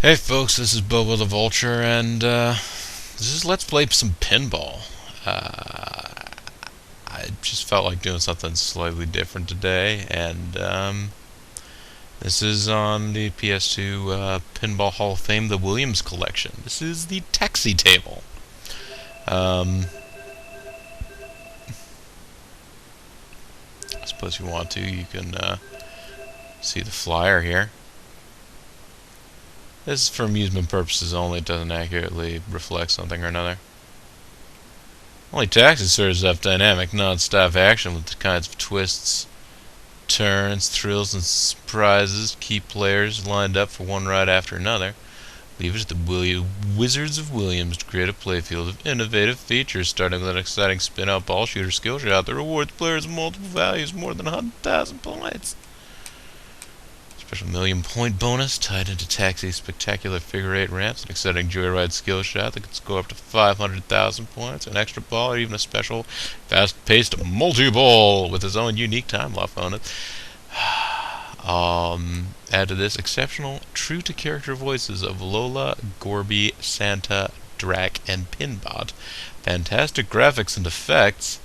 Hey folks, this is Bobo the Vulture, and this is Let's Play some Pinball. I just felt like doing something slightly different today, and this is on the PS2 Pinball Hall of Fame, the Williams Collection. This is the taxi table. I suppose if you want to, you can see the flyer here. This is for amusement purposes only. It doesn't accurately reflect something or another. Only taxi serves up dynamic, non-stop action with the kinds of twists, turns, thrills, and surprises keep players lined up for one ride after another. Leave it to the Wizards of Williams to create a playfield of innovative features, starting with an exciting spin-out ball shooter skill shot that rewards players with multiple values more than 100,000 points. Special million-point bonus tied into Taxi's spectacular figure-8 ramps, an exciting joyride skill shot that can score up to 500,000 points, an extra ball, or even a special fast-paced multi-ball with its own unique time lock on it. Add to this exceptional, true-to-character voices of Lola, Gorby, Santa, Drac, and Pinbot, fantastic graphics and effects,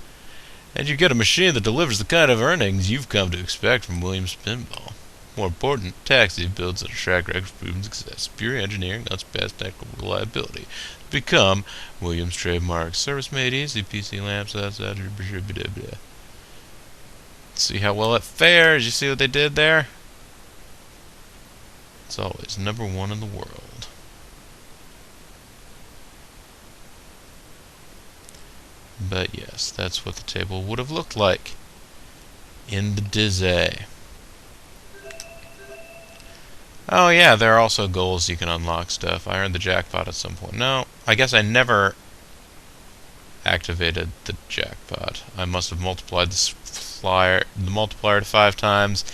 and you get a machine that delivers the kind of earnings you've come to expect from Williams Pinball. More important, Taxi builds on a track record of proven success, superior engineering, unsurpassed technical reliability. Become Williams trademark. Service made easy, PC lamps, outside. See how well it fares. You see what they did there? It's always #1 in the world. But yes, that's what the table would have looked like in the Dizzy. Oh yeah, there are also goals you can unlock stuff. I earned the jackpot at some point. No, I guess I never activated the jackpot. I must have multiplied the multiplier to 5 times.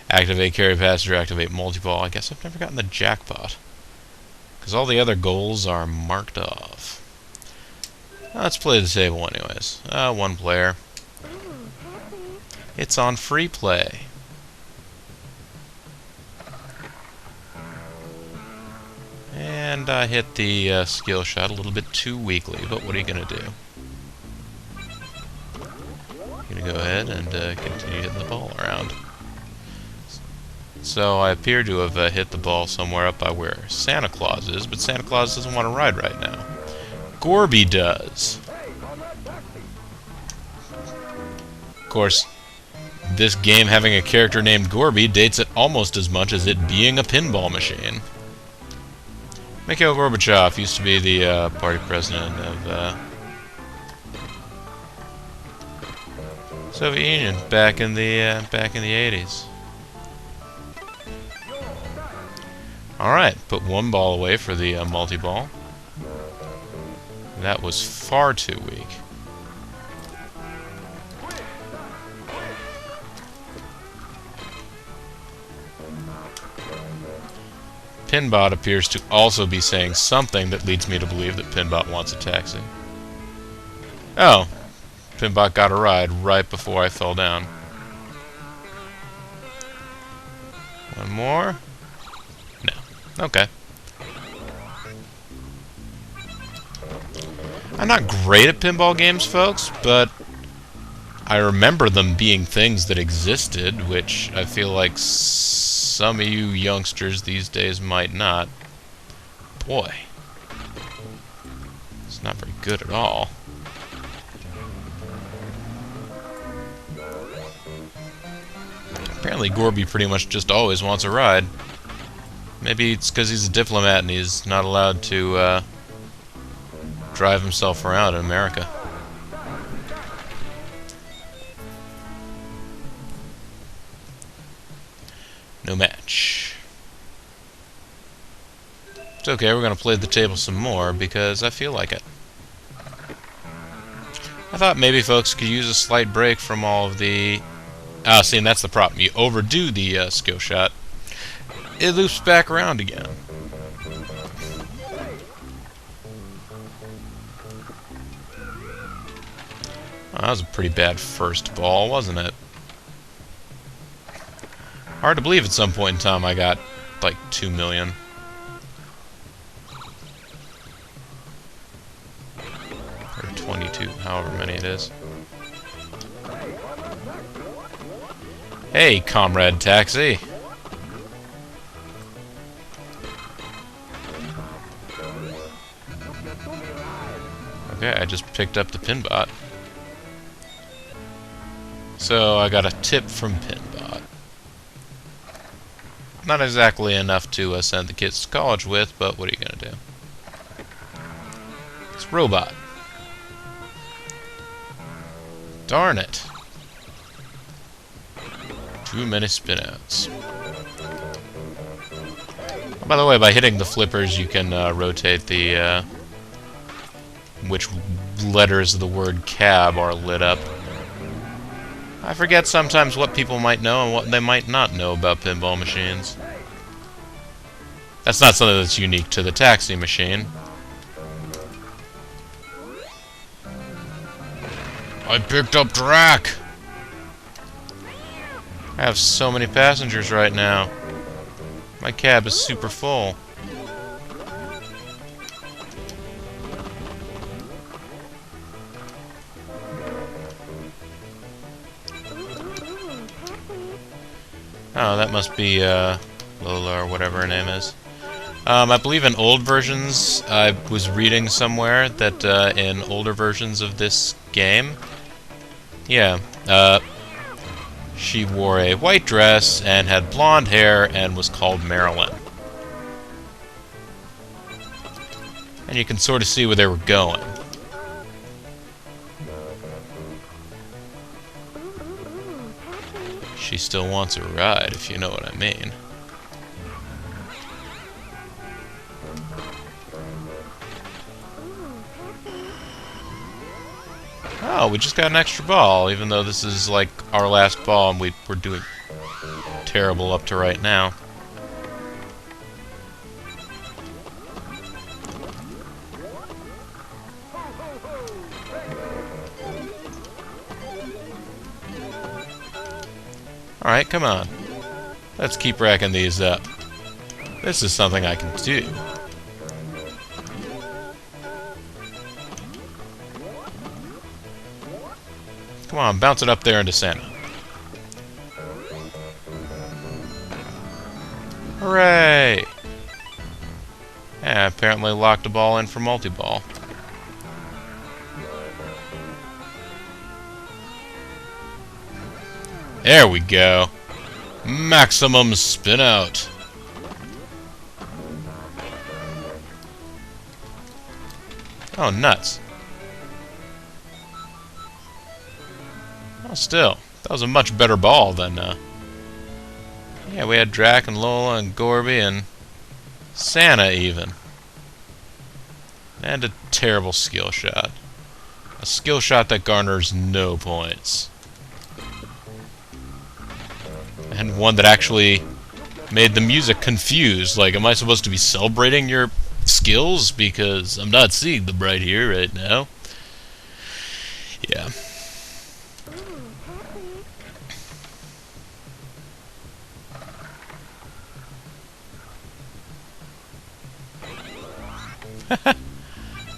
Activate carry passenger, activate multi-ball. I guess I've never gotten the jackpot, because all the other goals are marked off. Let's play the table anyways. One player. It's on free play. And I hit the skill shot a little bit too weakly, but what are you going to do? You're going to go ahead and continue hitting the ball around. So I appear to have hit the ball somewhere up by where Santa Claus is, but Santa Claus doesn't want to ride right now. Gorby does. Of course, this game having a character named Gorby dates it almost as much as it being a pinball machine. Mikhail Gorbachev used to be the party president of Soviet Union back in the 80s. All right, put one ball away for the multi-ball. That was far too weak. Pinbot appears to also be saying something that leads me to believe that Pinbot wants a taxi. Oh, Pinbot got a ride right before I fell down. One more? No. Okay. I'm not great at pinball games, folks, but I remember them being things that existed, which I feel like some of you youngsters these days might not. Boy, it's not very good at all. Apparently Gorby pretty much just always wants a ride. Maybe it's because he's a diplomat and he's not allowed to drive himself around in America. No match. It's okay, we're going to play the table some more because I feel like it. I thought maybe folks could use a slight break from all of the... see, and that's the problem. You overdo the skill shot, it loops back around again. Oh, that was a pretty bad first ball, wasn't it? Hard to believe at some point in time I got like 2 million. 22, however many it is. Hey, Comrade Taxi! Okay, I just picked up the Pinbot. So I got a tip from Pinbot. Not exactly enough to send the kids to college with, but what are you gonna do? It's robot. Darn it. Too many spinouts. By the way, by hitting the flippers, you can rotate the which letters of the word cab are lit up. I forget sometimes what people might know and what they might not know about pinball machines. That's not something that's unique to the taxi machine. I picked up Drac! I have so many passengers right now. My cab is super full. Oh, that must be Lola or whatever her name is. I believe in old versions, I was reading somewhere that in older versions of this game, yeah, she wore a white dress and had blonde hair and was called Marilyn. And you can sort of see where they were going. She still wants a ride, if you know what I mean. Oh, we just got an extra ball, even though this is like our last ball and we're doing terrible up to right now. Alright, come on. Let's keep racking these up. This is something I can do. Come on, bounce it up there into Santa. Hooray! Yeah, apparently locked a ball in for multi-ball. There we go. Maximum spin out. Oh, nuts. Oh, still. That was a much better ball than, yeah, we had Drac and Lola and Gorby and Santa, even. And a terrible skill shot. A skill shot that garners no points. And one that actually made the music confused. Like, am I supposed to be celebrating your skills? Because I'm not seeing them right here, right now. Yeah.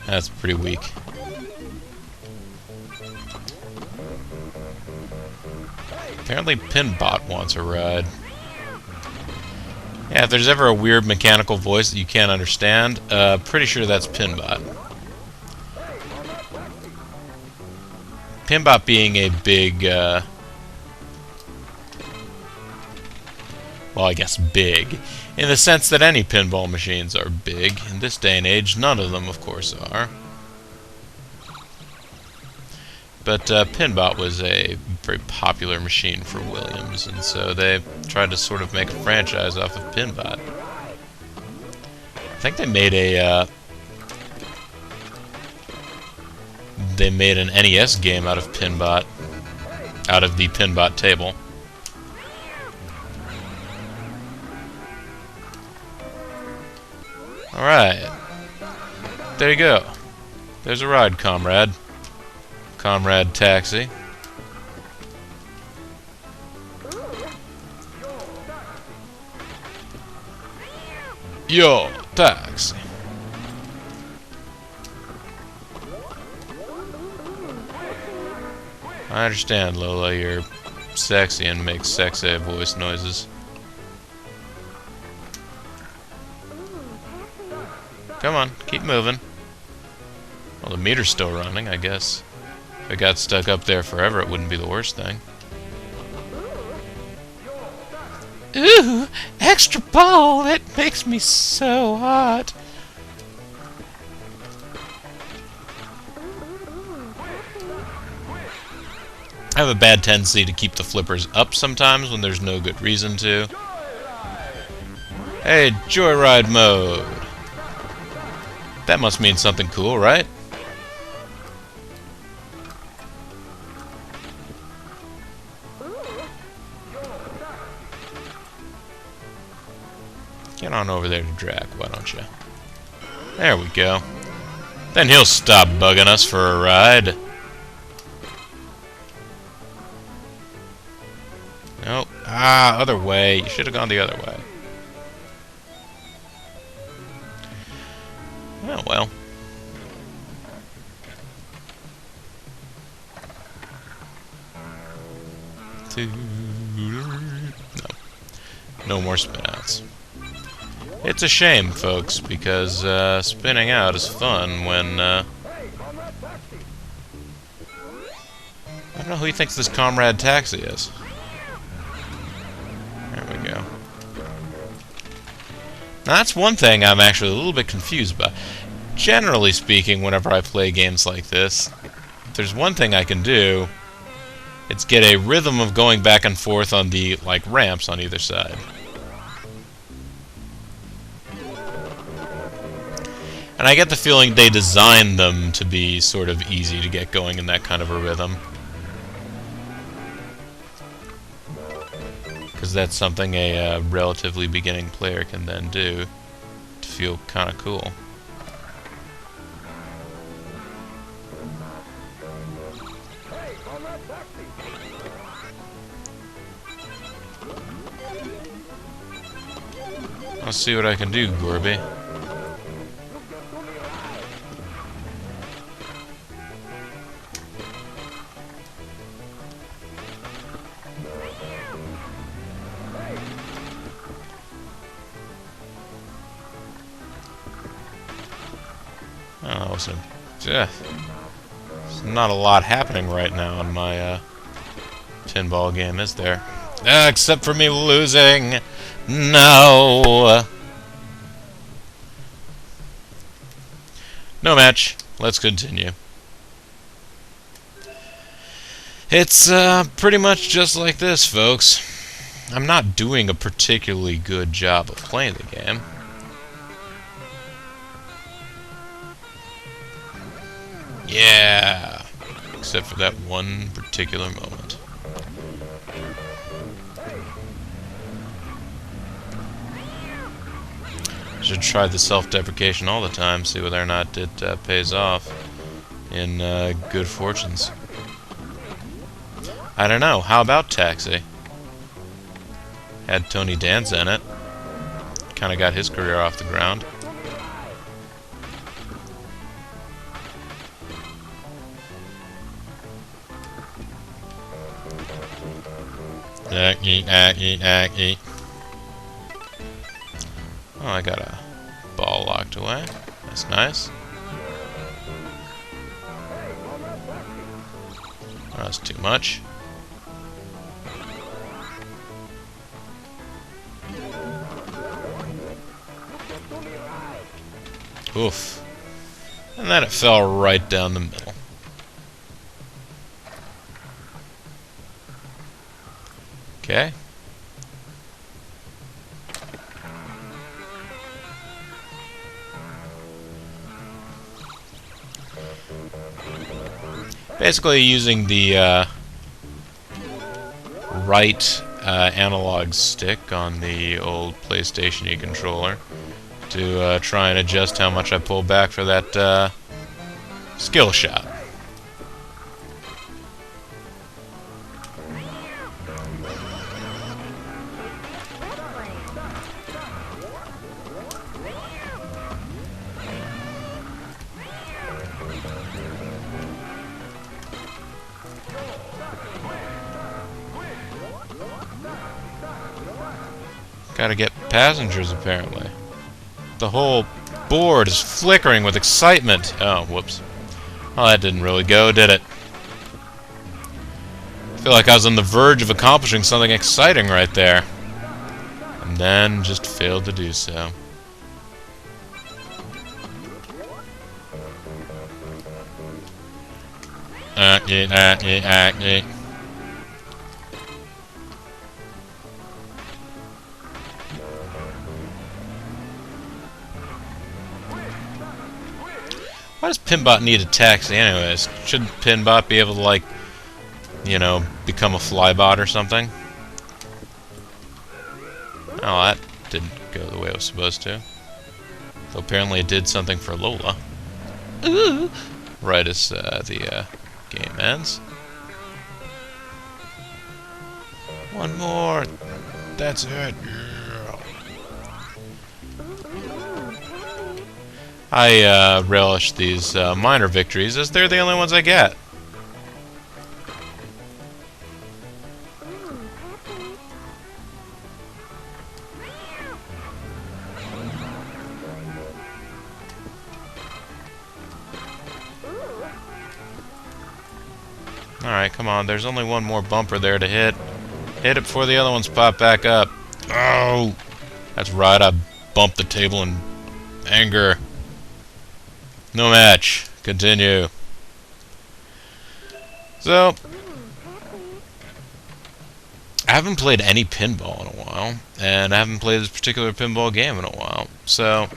That's pretty weak. Apparently Pinbot wants a ride. Yeah, if there's ever a weird mechanical voice that you can't understand, pretty sure that's Pinbot. Pinbot being a big, well, I guess big, in the sense that any pinball machines are big. In this day and age, none of them, of course, are. But Pinbot was a very popular machine for Williams, and so they tried to sort of make a franchise off of Pinbot. I think they made an NES game out of Pinbot, out of the Pinbot table. Alright. There you go. There's a ride, comrade. Comrade Taxi. Yo, taxi. I understand, Lola, you're sexy and make sexy voice noises. Come on, keep moving. Well, the meter's still running, I guess. If it got stuck up there forever, it wouldn't be the worst thing. Ooh, extra ball! That makes me so hot! I have a bad tendency to keep the flippers up sometimes when there's no good reason to. Hey, joyride mode! That must mean something cool, right? Get on over there to Drac, why don't you? There we go. Then he'll stop bugging us for a ride. Nope. Ah, other way. You should have gone the other way. Oh, well. No. No more spin-outs. It's a shame, folks, because spinning out is fun when, I don't know who he thinks this Comrade Taxi is. There we go. Now, that's one thing I'm actually a little bit confused by. Generally speaking, whenever I play games like this, if there's one thing I can do, it's get a rhythm of going back and forth on the, like, ramps on either side. And I get the feeling they designed them to be sort of easy to get going in that kind of a rhythm. Because that's something a relatively beginning player can then do to feel kind of cool. Let's see what I can do, Gorby. Oh, so, there's not a lot happening right now in my pinball game, is there? Except for me losing. No. No match. Let's continue. It's pretty much just like this, folks. I'm not doing a particularly good job of playing the game. Yeah, except for that one particular moment. Should try the self-deprecation all the time, see whether or not it pays off in good fortunes. I don't know, how about Taxi? Had Tony Danza in it. Kinda got his career off the ground. Oh, I got a ball locked away. That's nice. Oh, that's too much. Oof. And then it fell right down the middle. Okay. Basically using the right analog stick on the old PlayStation controller to try and adjust how much I pull back for that skill shot. Gotta get passengers, apparently. The whole board is flickering with excitement. Oh, whoops. Well, that didn't really go, did it? I feel like I was on the verge of accomplishing something exciting right there. And then just failed to do so. Why does Pinbot need a taxi anyways? Shouldn't Pinbot be able to, like, you know, become a flybot or something? Oh, that didn't go the way it was supposed to. Though apparently it did something for Lola. Ooh. Right as the game ends. One more. That's it. I relish these minor victories as they're the only ones I get. Alright, come on. There's only one more bumper there to hit. Hit it before the other ones pop back up. Oh! That's right, I bumped the table in anger. No match. Continue. So, I haven't played any pinball in a while, and I haven't played this particular pinball game in a while, so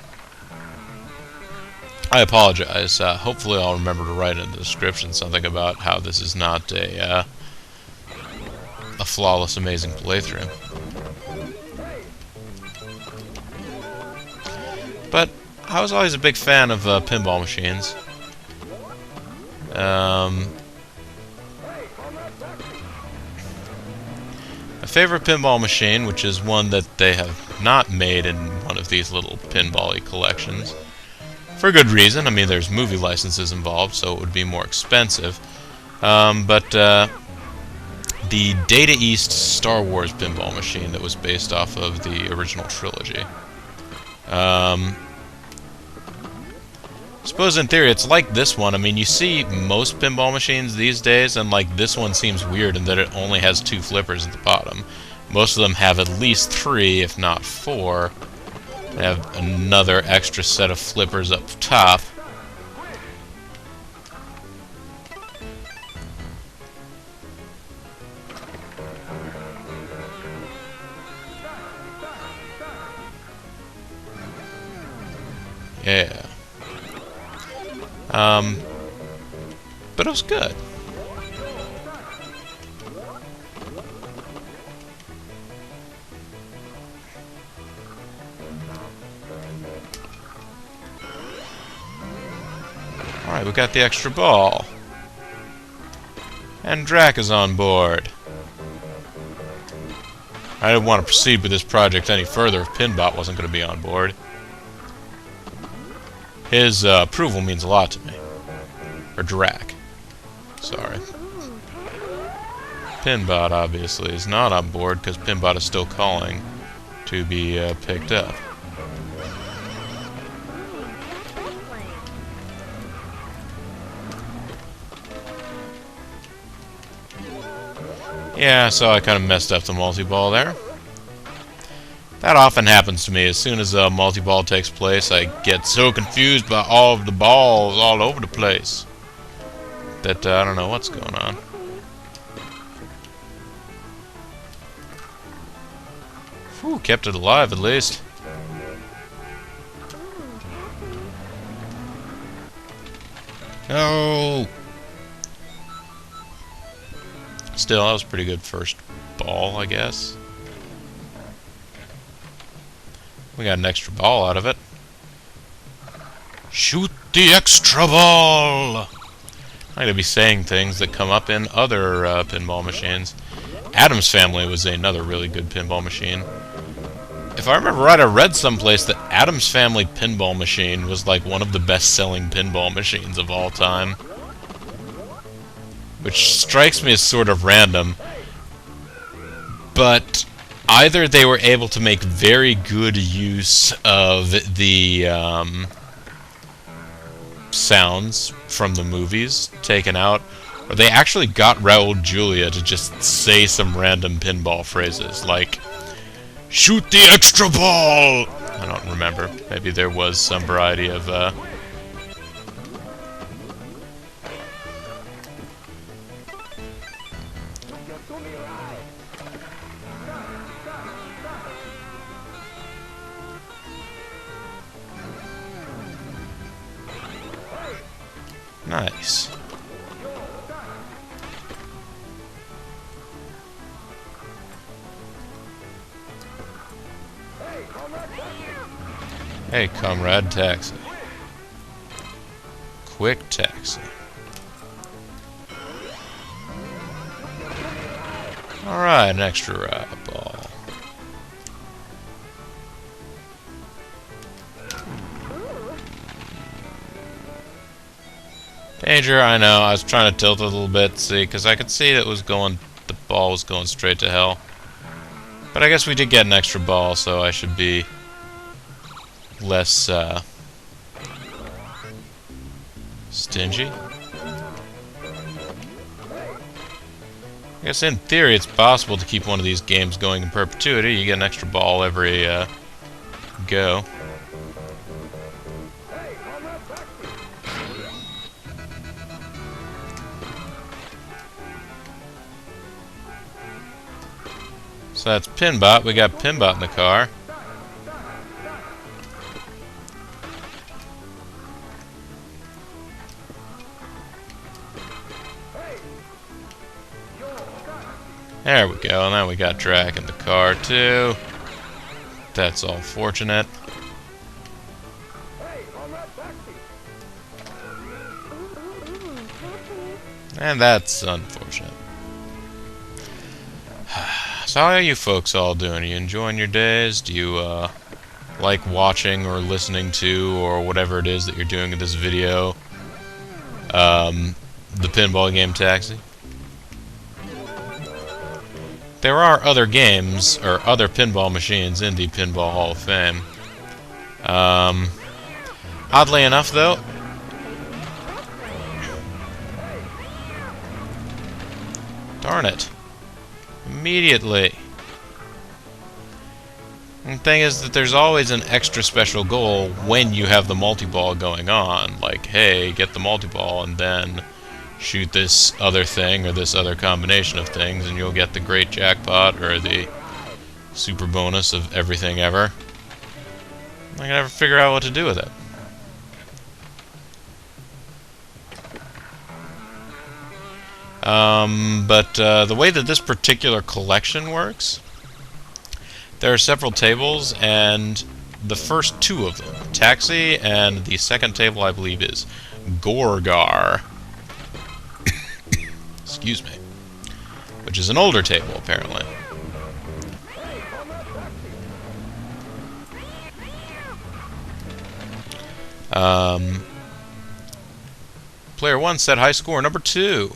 I apologize. Hopefully I'll remember to write in the description something about how this is not a flawless, amazing playthrough. But I was always a big fan of pinball machines. My favorite pinball machine, which is one that they have not made in one of these little pinball-y collections, for good reason. I mean, there's movie licenses involved, so it would be more expensive. But the Data East Star Wars pinball machine that was based off of the original trilogy. I suppose in theory it's like this one. I mean, you see most pinball machines these days, and like this one seems weird in that it only has 2 flippers at the bottom. Most of them have at least 3, if not 4. They have another extra set of flippers up top. Yeah. But it was good. Alright, we got the extra ball. And Drac is on board. I didn't want to proceed with this project any further if Pinbot wasn't going to be on board. His approval means a lot to me. Or Drac. Sorry. Pinbot, obviously, is not on board because Pinbot is still calling to be picked up. Yeah, so I kind of messed up the multi-ball there. That often happens to me. As soon as a multi-ball takes place, I get so confused by all of the balls all over the place that I don't know what's going on. Whew, kept it alive at least. No! Still, that was a pretty good first ball, I guess. We got an extra ball out of it. Shoot the extra ball! I'm going to be saying things that come up in other pinball machines. Addams Family was another really good pinball machine. If I remember right, I read someplace that Addams Family pinball machine was like one of the best-selling pinball machines of all time. Which strikes me as sort of random. But either they were able to make very good use of the sounds from the movies taken out, or they actually got Raul Julia to just say some random pinball phrases, like, "Shoot the extra ball!" I don't remember. Maybe there was some variety of, Nice. Hey, comrade, taxi. Quick taxi. Alright, an extra ride ball. Danger, I know. I was trying to tilt it a little bit, see, because I could see that it was going, the ball was going straight to hell. But I guess we did get an extra ball, so I should be less, stingy. I guess in theory it's possible to keep one of these games going in perpetuity. You get an extra ball every, go. So that's Pinbot. We got Pinbot in the car. There we go. Now we got Drac in the car too. That's all fortunate. And that's unfortunate. So how are you folks all doing? Are you enjoying your days? Do you like watching or listening to, or whatever it is that you're doing in this video, the pinball game Taxi? There are other games, or other pinball machines in the Pinball Hall of Fame. Oddly enough, though, darn it. Immediately. And the thing is that there's always an extra special goal when you have the multi-ball going on. Like, hey, get the multi-ball and then shoot this other thing or this other combination of things and you'll get the great jackpot or the super bonus of everything ever. I can never figure out what to do with it. But the way that this particular collection works, there are several tables, and the first two of them, Taxi, and the second table I believe is Gorgar. Excuse me. Which is an older table, apparently. Player 1 set high score number 2.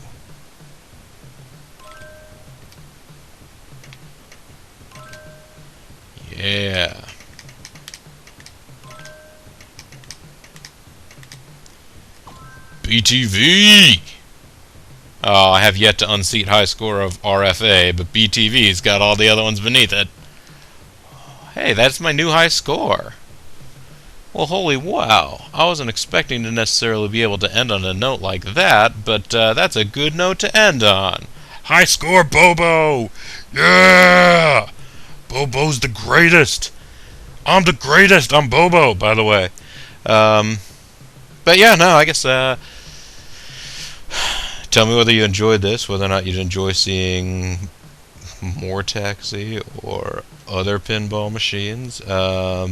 Yeah. BTV! Oh, I have yet to unseat high score of RFA, but BTV's got all the other ones beneath it. Hey, that's my new high score. Well, holy wow. I wasn't expecting to necessarily be able to end on a note like that, but that's a good note to end on. High score, Bobo! Yeah! Bobo's the greatest! I'm the greatest! I'm Bobo, by the way. But yeah, no, I guess, tell me whether you enjoyed this, whether or not you'd enjoy seeing more Taxi or other pinball machines. I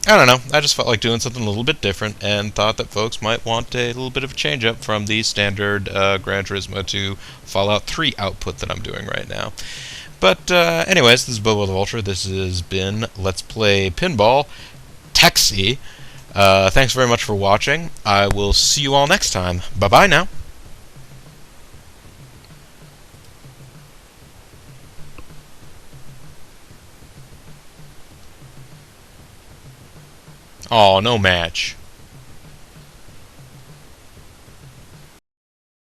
don't know. I just felt like doing something a little bit different and thought that folks might want a little bit of a change up from the standard Gran Turismo 2 Fallout 3 output that I'm doing right now. But anyways, this is Bobo the Vulture. This has been Let's Play Pinball Taxi. Thanks very much for watching. I will see you all next time. Bye-bye now. Oh, no match.